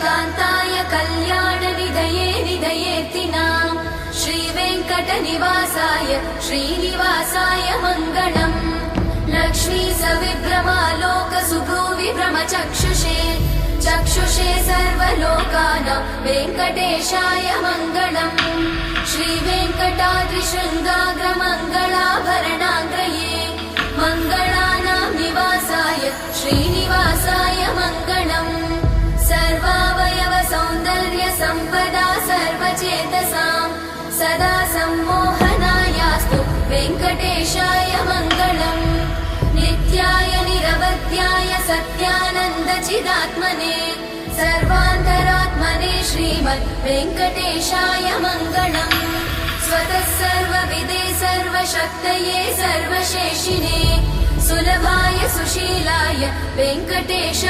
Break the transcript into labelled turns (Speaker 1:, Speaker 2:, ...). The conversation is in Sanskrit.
Speaker 1: कान्ताय कल्याणनिधये निधयेऽर्तिनाम् श्रीवेङ्कटनिवासाय श्रीनिवासाय मङ्गलम् लक्ष्मी सविभ्रमालोकसुभ्रूविभ्रमचक्षुषे चक्षुषे सर्वलोकानां वेङ्कटेशाय मङ्गलम् श्रीवेङ्कटाद्रिशृङ्गाग्रमङ्गलाभरणाग्रये मङ्गलानां निवासाय श्रीनिवासाय मङ्गलम् सर्वावयव सौन्दर्य सम्पदा सर्वचेतसां सदा सम्मोहनायास्तु वेङ्कटेशाय मङ्गलम् नित्याय निरवध्याय सत्यानन्दचिदात्मने सर्वान्तरात्मने श्रीमद् वेङ्कटेशाय मङ्गलम् स्वतः सर्वविदे सर्वशक्तये सर्वशेषिने सुलभाय सुशीलाय वेङ्कटेश